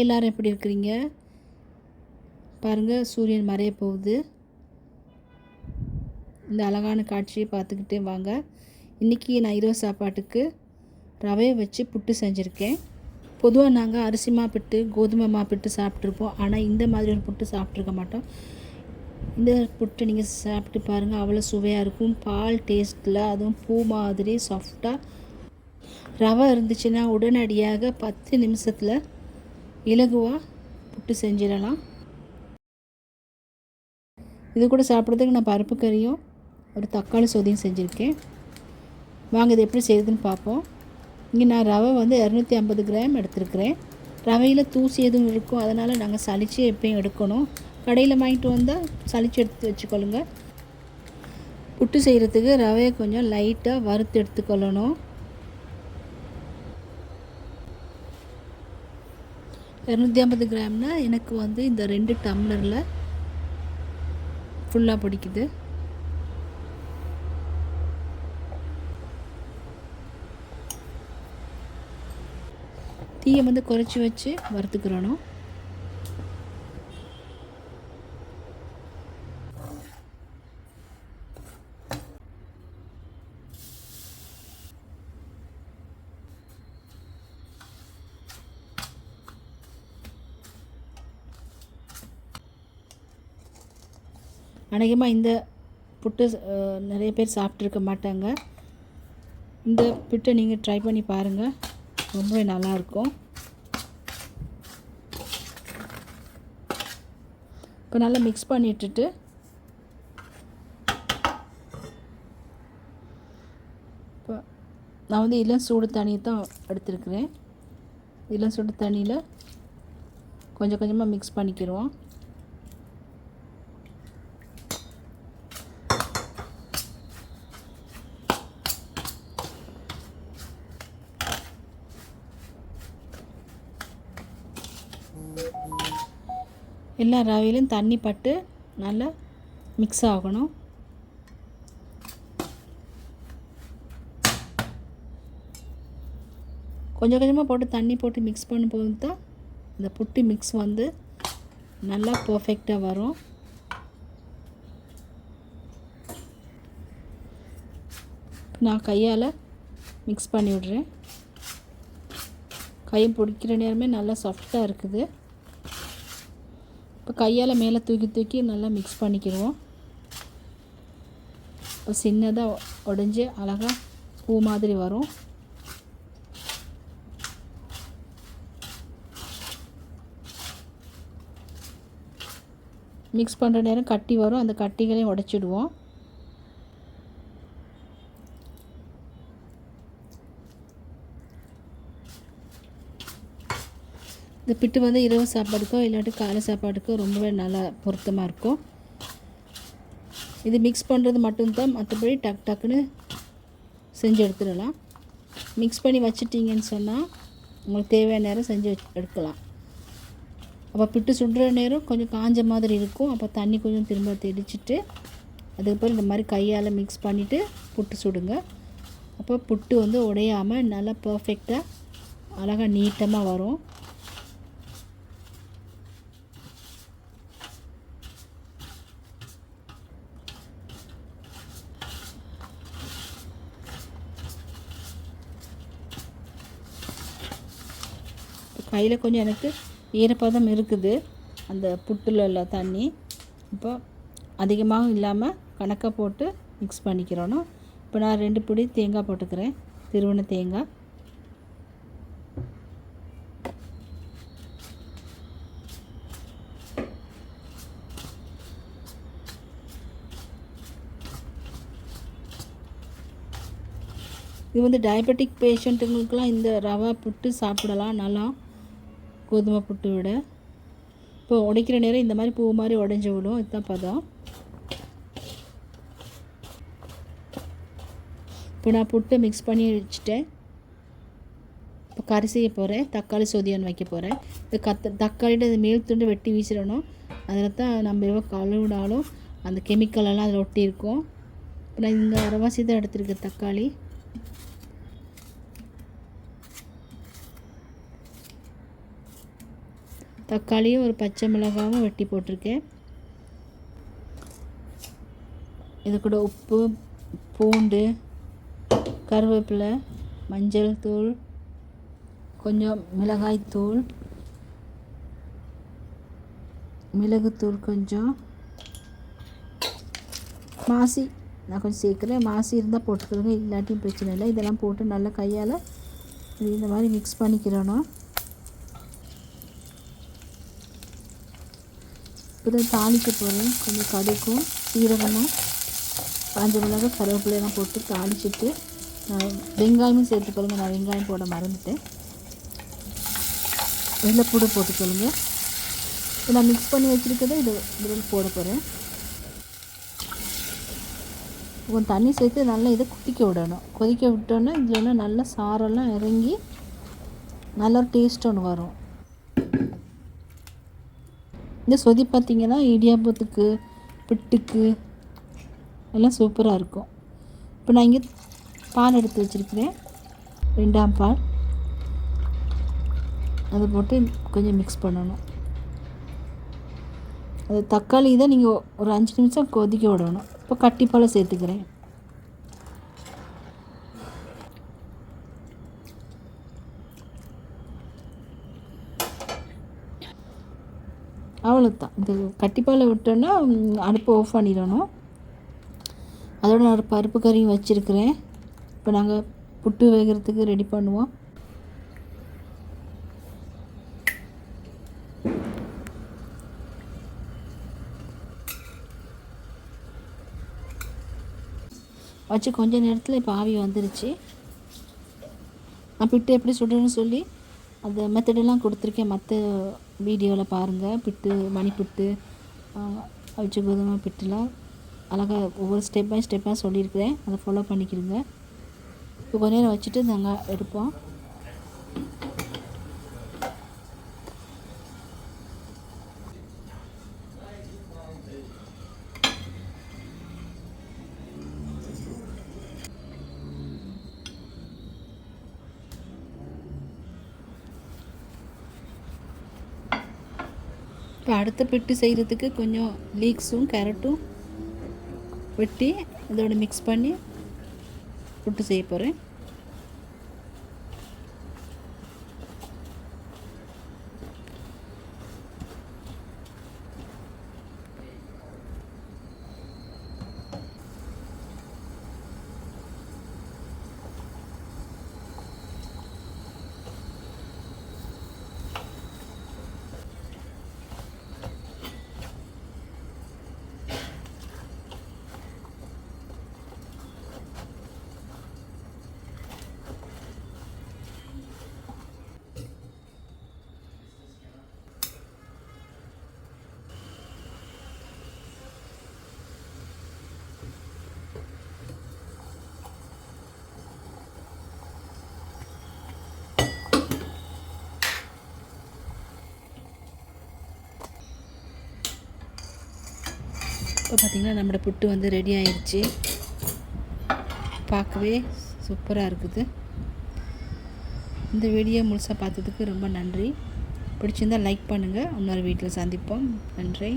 எல்லோரும் எப்படி இருக்கிறீங்க? பாருங்கள், சூரியன் மறைய போகுது. இந்த அழகான காட்சியை பார்த்துக்கிட்டே வாங்க. இன்றைக்கி நான் இரவு சாப்பாட்டுக்கு ரவையை வச்சு புட்டு செஞ்சுருக்கேன். பொதுவாக நாங்கள் அரிசி மாப்பிட்டு கோதுமை மாப்பிட்டு சாப்பிட்ருப்போம். ஆனால் இந்த மாதிரி ஒரு புட்டு சாப்பிட்ருக்க மாட்டோம். இந்த புட்டு நீங்கள் சாப்பிட்டு பாருங்கள், அவ்வளோ சுவையாக இருக்கும். பால் டேஸ்ட்டில், அதுவும் பூ மாதிரி சாஃப்டாக. ரவை இருந்துச்சுன்னா உடனடியாக 10 நிமிஷத்தில் இலகுவாக புட்டு செஞ்சிடலாம். இது கூட சாப்பிட்றதுக்கு நான் பருப்பு கறியும் ஒரு தக்காளி சோதியும் செஞ்சுருக்கேன். வாங்க இது எப்படி செய்யுதுன்னு பார்ப்போம். இங்கே நான் ரவை 250 கிராம் எடுத்துருக்கிறேன். ரவையில் தூசி எதுவும் இருக்கும், அதனால் நாங்கள் சளிச்சு எப்பயும் எடுக்கணும். கடையில் வாங்கிட்டு வந்தால் சளிச்சு எடுத்து வச்சுக்கொள்ளுங்க. புட்டு செய்கிறதுக்கு ரவையை கொஞ்சம் லைட்டாக வறுத்து எடுத்துக்கொள்ளணும். 250 கிராம்னால் எனக்கு இந்த 2 டம்ளரில் ஃபுல்லாக பிடிக்குது. தீயை குறைச்சி வச்சு வறுத்துக்கிறணும். அநேகமாக இந்த புட்டு நிறைய பேர் சாப்பிட்ருக்க மாட்டாங்க. இந்த புட்டை நீங்கள் ட்ரை பண்ணி பாருங்கள், ரொம்பவே நல்லாயிருக்கும். இப்போ நல்லா மிக்ஸ் பண்ணிட்டுட்டு இப்போ நான் இளம் சூடு தண்ணி தான் எடுத்துருக்கிறேன். இளம் சூடு தண்ணியில் கொஞ்சம் கொஞ்சமாக மிக்ஸ் பண்ணிக்கிடுவோம். எல்லா ரவையிலும் தண்ணி பட்டு நல்லா மிக்ஸ் ஆகணும். கொஞ்சம் கொஞ்சமாக போட்டு தண்ணி போட்டு மிக்ஸ் பண்ணும்போது தான் இந்த புட்டு மிக்ஸ் நல்லா பர்ஃபெக்டாக வரும். நான் கையால் மிக்ஸ் பண்ணி விடுறேன். கையை பிடிக்கிற நேரமே நல்லா சாஃப்டாக இருக்குது. இப்போ கையால் மேலே தூக்கி நல்லா மிக்ஸ் பண்ணிக்கிடுவோம். இப்போ சின்னதாக உடஞ்சி அழகாக பூ மாதிரி வரும். மிக்ஸ் பண்ணுற நேரம் கட்டி வரும், அந்த கட்டிகளையும் உடைச்சிடுவோம். இந்த பிட்டு இரவு சாப்பாடுக்கோ இல்லாட்டி காலை சாப்பாடுக்கோ ரொம்பவே நல்லா பொருத்தமாக இருக்கும். இது மிக்ஸ் பண்ணுறது மட்டும்தான், மற்றபடி டக்குன்னு செஞ்சு எடுத்துடலாம். மிக்ஸ் பண்ணி வச்சிட்டிங்கன்னு சொன்னால் உங்களுக்கு தேவையான நேரம் செஞ்சு எடுக்கலாம். அப்போ பிட்டு சுடுற நேரம் கொஞ்சம் காஞ்ச மாதிரி இருக்கும். அப்போ தண்ணி கொஞ்சம் திரும்ப தெளிச்சிட்டு அதுக்கப்புறம் இந்த மாதிரி கையால் மிக்ஸ் பண்ணிவிட்டு புட்டு சுடுங்க. அப்போ புட்டு உடையாமல் நல்லா பர்ஃபெக்டாக அழகாக நீட்டமாக வரும். கையில் கொஞ்சம் எனக்கு ஈரப்பதம் இருக்குது அந்த புட்டில் உள்ள தண்ணி. இப்போ அதிகமாக இல்லாமல் கணக்காக போட்டு மிக்ஸ் பண்ணிக்கிறோம். இப்போ நான் 2 பிடி தேங்காய் போட்டுக்கிறேன், திருவண்ண தேங்காய். இது டயபெட்டிக் பேஷண்ட்டுங்களுக்கெலாம் இந்த ரவா புட்டு சாப்பிடலாம் நல்லா, கோதுமை புட்டு விட. இப்போ உடைக்கிற நேரம் இந்த மாதிரி பூ மாதிரி உடஞ்சி விடும். இதுதான் பதம். இப்போ நான் புட்டை மிக்ஸ் பண்ணி வச்சுட்டேன். இப்போ கறி செய்ய போகிறேன், தக்காளி சோதியான் வைக்க போகிறேன். இந்த தக்காளியோட இந்த மேல் துண்டு வெட்டி வீசிடணும். அதில் தான் நம்ம எவ்வளோ கழுவினாலும் அந்த கெமிக்கலெல்லாம் அதில் ஒட்டி இருக்கும். இப்போ நான் இந்த அரைவாசி தான் எடுத்துருக்கேன் தக்காளி. தக்காளியும் ஒரு பச்சை மிளகாவும் வெட்டி போட்டிருக்கேன். இது கூட உப்பு, பூண்டு, கருவேப்பிலை, மஞ்சள் தூள், கொஞ்சம் மிளகாய்த்தூள், மிளகுத்தூள், கொஞ்சம் மாசி நான் கொஞ்சம் சேர்க்குறேன். மாசி இருந்தால் போட்டுக்கிறோங்க, இல்லாட்டியும் பிரச்சனை இல்லை. இதெல்லாம் போட்டு நல்லா கையால் இந்த மாதிரி மிக்ஸ் பண்ணிக்கிறணும். இப்போ தாளிக்க போகிறேன். கொஞ்சம் கடுக்கும் சீரகமும் காஞ்ச மிளகாய் கருவேப்பிலையெல்லாம் போட்டு தாளிச்சிட்டு வெங்காயமும் சேர்த்து கொள்ளுங்க. நான் வெங்காயம் போட மறந்துட்டேன். வெள்ளைப்பூடு போட்டுக்கொள்ளுங்க. நான் மிக்ஸ் பண்ணி வச்சுருக்கதை இதில் போட போகிறேன். கொஞ்சம் தண்ணி சேர்த்து நல்லா இதை கொதிக்க விடணும். கொதிக்க விட்டோன்னா இதில் நல்லா சாரெல்லாம் இறங்கி நல்ல ஒரு டேஸ்ட் ஒன்று வரும். இந்த சொதி பார்த்திங்கன்னா இடியாப்பத்துக்கு, பிட்டுக்கு எல்லாம் சூப்பராக இருக்கும். இப்போ நான் இங்கே பால் எடுத்து வச்சுருக்கிறேன், 2ஆம் பால். அதை போட்டு கொஞ்சம் மிக்ஸ் பண்ணணும். அது தக்காளி தான் நீங்கள் ஒரு 5 நிமிஷம் கொதிக்க விடணும். இப்போ கட்டிப்பால் சேர்த்துக்கிறேன். அவ்வளோதான். இந்த கட்டிப்பால் விட்டோன்னா அடுப்பை ஆஃப் பண்ணிடணும். அதோட நான் ஒரு பருப்பு கறியும் வச்சுருக்கிறேன். இப்போ நாங்கள் புட்டு வேகிறதுக்கு ரெடி பண்ணுவோம். வச்சு கொஞ்சம் நேரத்தில் இப்போ ஆவி வந்துருச்சு. நான் பிட்டு எப்படி சுடுன்னு சொல்லி அந்த மெத்தடெல்லாம் கொடுத்துருக்கேன். மற்ற வீடியோவில் பாருங்கள். பிட்டு, மணிப்புட்டு, அவிச்ச கோதுமை பிட்டுலாம் அழகாக ஒவ்வொரு ஸ்டெப் பை ஸ்டெப்பாக சொல்லியிருக்கிறேன். அதை ஃபாலோ பண்ணிக்கிறோங்க. இப்போ கொஞ்ச நேரம் வச்சுட்டு நாங்கள் எடுப்போம். இப்போ அடுத்த பிட்டு செய்கிறதுக்கு கொஞ்சம் லீக்ஸும் கேரட்டும் வெட்டி இதோட மிக்ஸ் பண்ணி புட்டு செய்ய போகிறேன். இப்போ பார்த்திங்கன்னா நம்மளோட புட்டு வந்து ரெடி ஆயிடுச்சு. பார்க்கவே சூப்பராக இருக்குது. இந்த வீடியோ முழுசாக பார்த்ததுக்கு ரொம்ப நன்றி. பிடிச்சிருந்தால் லைக் பண்ணுங்கள். இன்னொரு வீட்டில் சந்திப்போம். நன்றி.